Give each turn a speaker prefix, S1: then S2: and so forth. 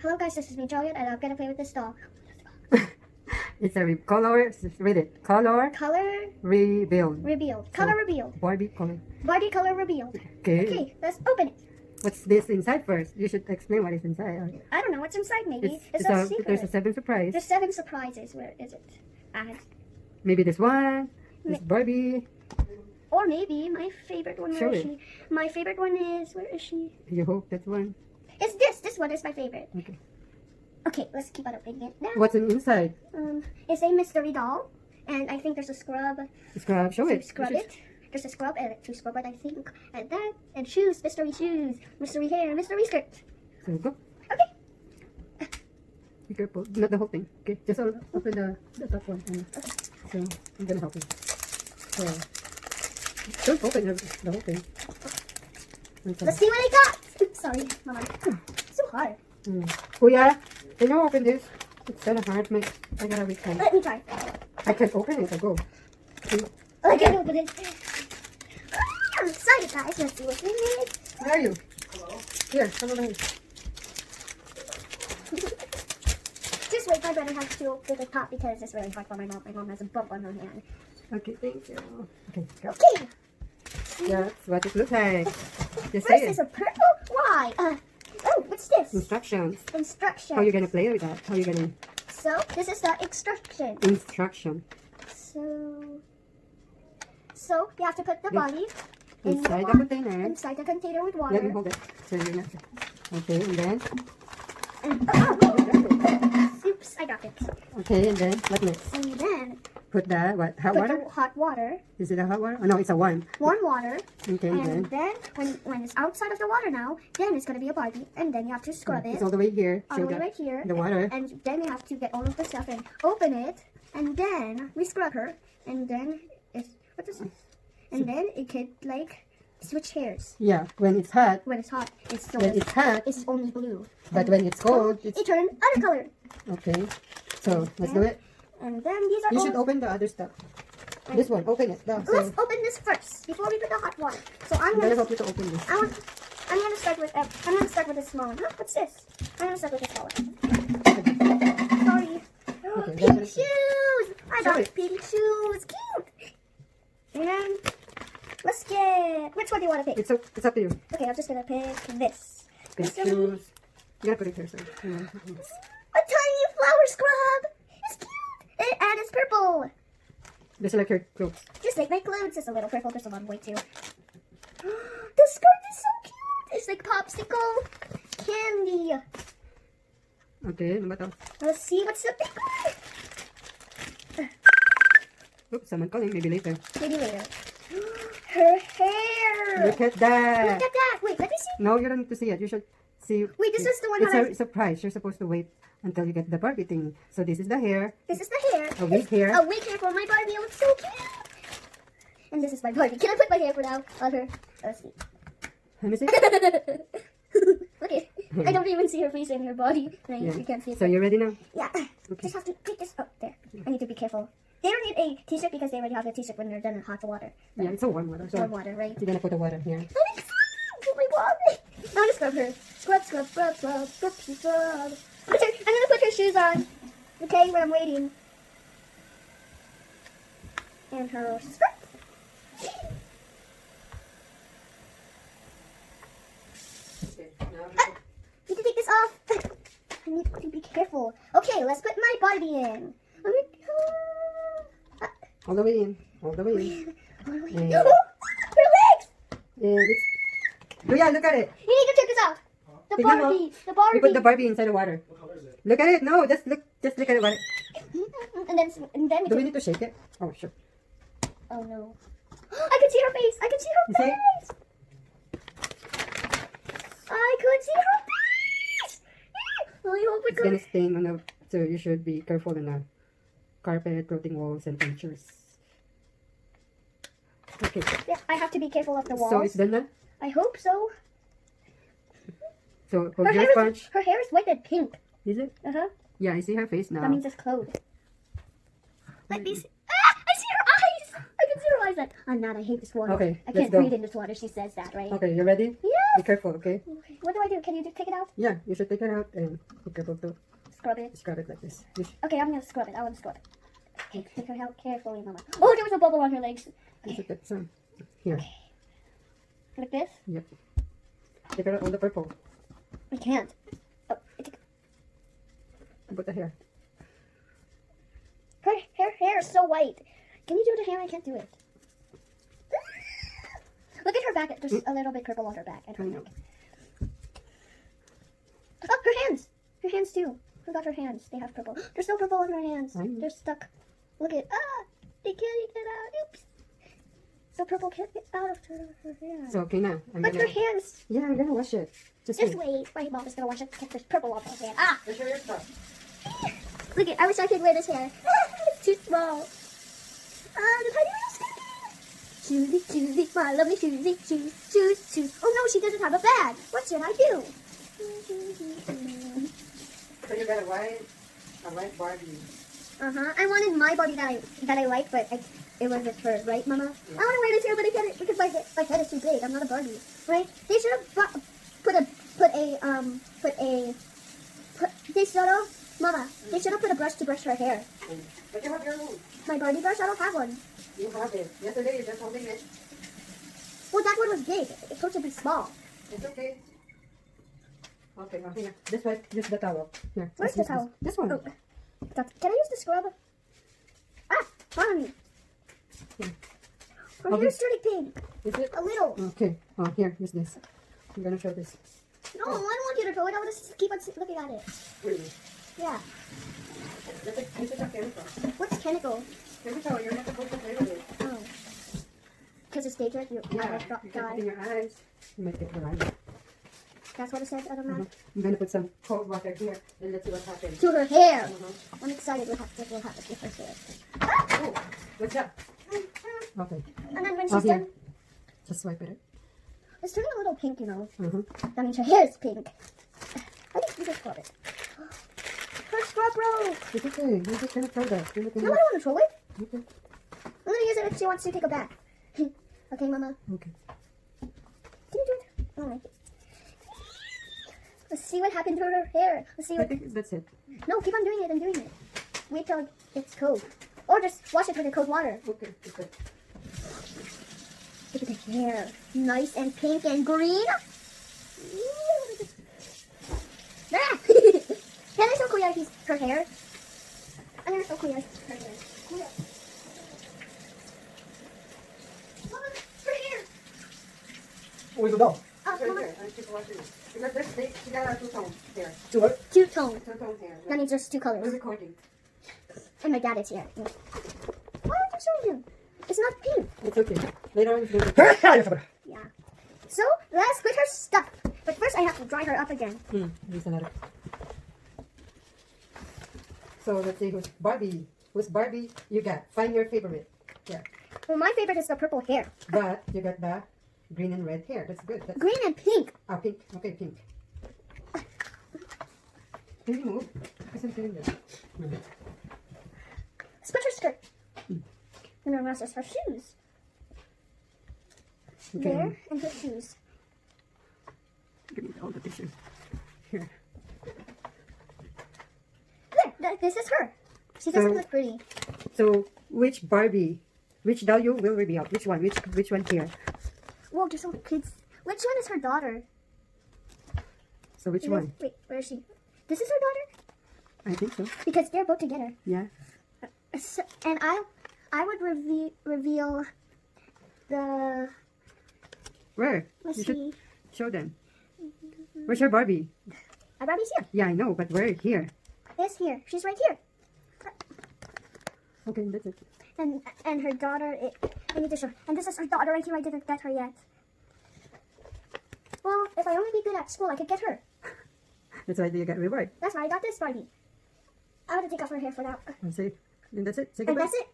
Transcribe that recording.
S1: Hello guys, this is me, Juliet, and I'm gonna play with this doll.
S2: It's a color. Read it. Color
S1: Color
S2: Revealed.
S1: Revealed. Color Revealed.
S2: Barbie color.
S1: Barbie Color Revealed.
S2: Okay.
S1: Okay, let's open it.
S2: What's this inside first? You should explain what is inside.
S1: I don't know what's inside. Maybe it's
S2: a
S1: a secret.
S2: There's a 7 surprise.
S1: There's 7 surprises. Where is it?
S2: Maybe this one. This Barbie.
S1: Or maybe my favorite one.
S2: Show
S1: Where is
S2: it.
S1: she? My favorite one is, where is she?
S2: You hope that one.
S1: It's this. This one is my favorite.
S2: Okay.
S1: Okay, let's keep on opening it now.
S2: What's on the inside?
S1: It's a mystery doll, and I think there's a scrub.
S2: Scrub. Show
S1: To
S2: it.
S1: scrub it. There's a scrub and to scrub it, I think. And that, and shoes, mystery hair, mystery skirt.
S2: So go.
S1: Okay.
S2: Be careful. Not the whole thing. Okay. Just open the top one. So I'm gonna help you. So don't open the whole thing.
S1: Let's see what I got. Sorry, Mama. It's so hard.
S2: Kuya, can you open this? It's kind of hard. I gotta reach home.
S1: Let me try.
S2: I can't open it. I go. See?
S1: I can't open it. I'm excited, guys. Let's see what's in it.
S2: Where are you? Hello? Here, come over here.
S1: Just wait, my brother has to open the top because it's really hard for my mom. My mom has a bump on her hand.
S2: Okay, thank you. Okay, go.
S1: Okay.
S2: That's what it looks like. Just
S1: First
S2: say
S1: is
S2: it.
S1: a purple. Why? Oh, what's this?
S2: Instructions.
S1: Instructions.
S2: How are you gonna play with that? How are you gonna...
S1: So, this is the instruction.
S2: Instruction.
S1: So you have to put the body
S2: Inside the container.
S1: Inside the container with water.
S2: Let me hold it. So you're not... Okay, and then...
S1: Oops, I got it.
S2: Okay, and then what next?
S1: And then
S2: Put the what? Hot
S1: put
S2: water?
S1: the hot water.
S2: Is it a hot water? Oh no, it's a warm.
S1: Warm water.
S2: Okay,
S1: And
S2: then...
S1: then when it's outside of the water now, then it's gonna be a Barbie, and then you have to scrub it
S2: It's all the way here.
S1: all the way right here.
S2: The water.
S1: And then you have to get all of the stuff and open it, and then we scrub her, and then it's what is this? And then it could like switch hairs.
S2: Yeah, when it's hot.
S1: When it's hot,
S2: When it's hot.
S1: it's only blue.
S2: But when it's cold, it's...
S1: It turned other color.
S2: Okay. So, let's do it.
S1: And then these are
S2: You
S1: all...
S2: should open the other stuff. This one, open it. No, so
S1: Let's open this first before we put the hot water. So I'm
S2: I'm gonna
S1: gonna
S2: help you to open this.
S1: I'm gonna start with this small one. Huh? What's this? I'm gonna start with this small one. Sorry.
S2: Okay,
S1: Pink
S2: that's
S1: shoes. I
S2: Show
S1: got
S2: it.
S1: pink shoes. Cute. And let's get, which one do you want to pick?
S2: It's up to you.
S1: Okay, I'm just gonna pick this.
S2: Pink
S1: This one.
S2: shoes. You gotta put it here, so.
S1: A tiny flower scrub. It's cute. And it's purple.
S2: This is like your clothes.
S1: Just like my clothes. It's a little purple. There's a long way too. The skirt is so cute. It's like popsicle candy.
S2: Okay, ano ba to?
S1: Let's see what's up.
S2: Oops, someone calling. Maybe later.
S1: Maybe later. Her hair.
S2: Look at that.
S1: Look at that. Wait, let me see.
S2: No, you don't need to see it. You should see.
S1: Wait, this is the one
S2: It's
S1: that
S2: a surprise. You're supposed to wait until you get the Barbie thing. So this is the hair.
S1: This is the hair.
S2: A wig hair.
S1: A wig hair for my Barbie. It looks so cute. And this is my Barbie. Can I put my hair for now on her? Let's see.
S2: Let me see.
S1: Okay. I don't even see her face and her body. Right?
S2: Yeah.
S1: You can't see it.
S2: So you're ready now?
S1: Yeah. Just have to pick this up there. I need to be careful. They don't need a t-shirt because they already have a t-shirt when they're done in hot water.
S2: Yeah, it's a warm water. So
S1: Warm water, right?
S2: you're gonna put the water here.
S1: I'm excited! Oh my god! I'm gonna scrub her. Scrub, scrub, scrub, scrub, scrub, scrub. I'm gonna put her shoes on. Okay, when I'm waiting. And her skirt. Need to take this off. I need to be careful. Okay, let's put my Barbie in.
S2: All the way in. All the way in. Yeah.
S1: Her legs!
S2: And it's... Kuya, look at it.
S1: You need to check this out. The
S2: Tignan mo.
S1: Barbie. The Barbie.
S2: We put the Barbie inside the water. Look at it. No, just look at it.
S1: And then we
S2: Do we
S1: can...
S2: need to shake it? Oh, sure.
S1: Oh no. I can see her face. I can see her
S2: You see?
S1: face. I could see her face. I hope
S2: It's gonna stain on the... So you should be careful on the carpet, clothing walls, and pictures. Okay.
S1: Yeah, I have to be careful of the walls.
S2: So it's done now?
S1: I hope so.
S2: So hold your sponge.
S1: Her hair is white and pink.
S2: Is it?
S1: Uh-huh.
S2: Yeah, I see her face now.
S1: That means it's clothed. Let me see. Ah! I see her eyes! I can see her eyes like, I'm not, I hate this water.
S2: Okay,
S1: I
S2: let's
S1: can't
S2: go.
S1: breathe in this water. She says that, right?
S2: Okay, you ready?
S1: Yes.
S2: Be careful, okay?
S1: Okay. What do I do? Can you just take it out?
S2: Yeah, you should take it out and be careful to
S1: Scrub it.
S2: scrub it like this. You should,
S1: Okay, I'm gonna scrub it. I want to scrub it. Okay, take her out carefully, Mama. Oh, there was a bubble on her legs.
S2: you should get some. Here.
S1: Like this?
S2: Yep. Take out all the purple.
S1: I can't. Oh,
S2: Put the hair.
S1: her hair is so white. Can you do the hair? I can't do it. Look at her back. There's a little bit purple on her back and her
S2: I know.
S1: neck. Oh, her hands. Her hands too. Who got her hands? They have purple. There's no purple on her hands.
S2: I know.
S1: They're stuck. Look at they can't get out. Oops. The purple can't get out of her hands.
S2: So, okay now.
S1: But her hands.
S2: Yeah, I'm gonna wash it. Just
S1: Just
S2: wait.
S1: wait. My mom is gonna wash it. Get this purple off her hand. Ah!
S2: Make sure your stuff.
S1: Look at. I wish I could wear this hair. It's too small. The tiny little Susie. Susie, my lovely Susie. Shoes. Oh no, she doesn't have a bag. What should I do?
S2: So you got a white Barbie.
S1: I wanted my Barbie that I like, but it wasn't her, right, Mama? I want to wear this hair, but I can't because my head is too big. I'm not a Barbie, right? They should have Mama. They should have put a brush to brush her hair.
S2: But you have your own.
S1: My Barbie brush, I don't have one.
S2: You have it. Yesterday you're just holding it.
S1: Well, that one was big. It's supposed to be small.
S2: It's okay. Okay, well, here. This way, use the towel. Here.
S1: Where's
S2: let's
S1: the
S2: use
S1: towel?
S2: This one.
S1: Oh, can I use the scrub? Ah, Mommy.
S2: Yeah.
S1: Her
S2: Okay.
S1: hair's turning pink.
S2: Is it?
S1: A little.
S2: Okay. Oh, here, use this. I'm gonna show this.
S1: No, I don't want you to throw it. I want to keep on looking at it.
S2: Really?
S1: Yeah.
S2: This is a chemical.
S1: What's chemical?
S2: Chemical, you're not supposed to play with it.
S1: Oh. Because it's dangerous. You
S2: Yeah,
S1: might
S2: you can put in your eyes. You might get blind.
S1: That's what it says on the map.
S2: I'm gonna put some cold water here and let's see what happens.
S1: To her hair.
S2: Uh-huh.
S1: I'm excited what happens with her hair.
S2: Oh, what's that? Okay.
S1: And then when
S2: Oh,
S1: she's
S2: here.
S1: done,
S2: Just swipe it.
S1: it's turning a little pink, you know.
S2: Uh-huh.
S1: That means her hair is pink. I think you just scrub it. Her scrub broke.
S2: It's okay. You're just gonna throw that. You're
S1: No, I
S2: looking
S1: don't want to throw it.
S2: Okay.
S1: I'm going to use it if she wants to take a bath. Okay, Mama.
S2: Okay.
S1: Can you do it? Oh. Let's see what happened to her hair. Let's see
S2: I
S1: what...
S2: think that's it.
S1: No, keep on doing it and doing it. Wait till it's cold. Or just wash it with the cold water.
S2: Okay. Okay.
S1: Look at the hair. Nice and pink and green. Ah! Can I show Koyaki's her hair? I'm gonna show Koyaki's her hair. Koya. Mama, her hair.
S2: Oh, you go.
S1: Oh, Mama.
S2: I keep watching it. Because she got a two-tone hair.
S1: Two-tone.
S2: Two-tone hair.
S1: That means there's two
S2: We're
S1: colors.
S2: recording.
S1: And my dad is here. Why aren't you showing him? It's not pink.
S2: It's okay. Later on, it's going to...
S1: Yeah. So, let's put her stuff. But first I have to dry her up again.
S2: There's another. So, let's see who's Barbie. Who's Barbie you got? Find your favorite. Yeah.
S1: Well, my favorite is the purple hair.
S2: But you got the green and red hair. That's good. That's
S1: Green and pink.
S2: oh, pink. Okay, pink. Can you move? Because I'm doing that.
S1: Let's put her skirt. And the rest is her shoes.
S2: Okay.
S1: There, and her shoes.
S2: Give me all the tissue. Here.
S1: There, this is her. She doesn't
S2: So-
S1: look pretty.
S2: So, which Barbie, which doll you will reveal? Which one? Which one here?
S1: Whoa, there's some kids. Which one is her daughter?
S2: So, which one?
S1: Wait, where is she? This is her daughter?
S2: I think so.
S1: Because they're both together.
S2: Yeah.
S1: So, and I would reveal the...
S2: Where?
S1: Let's
S2: You should
S1: see.
S2: show them. Where's your Barbie?
S1: Barbie's here.
S2: Yeah, I know, but where? Here.
S1: This here. She's right here.
S2: Okay, that's it.
S1: And her daughter, I need to show. And this is her daughter right here. I didn't get her yet. Well, if I only be good at school, I could get her.
S2: That's why you got reward.
S1: That's why I got this Barbie. I want to take off her hair for that.
S2: And say, and that's it. Say
S1: And
S2: goodbye.
S1: that's it.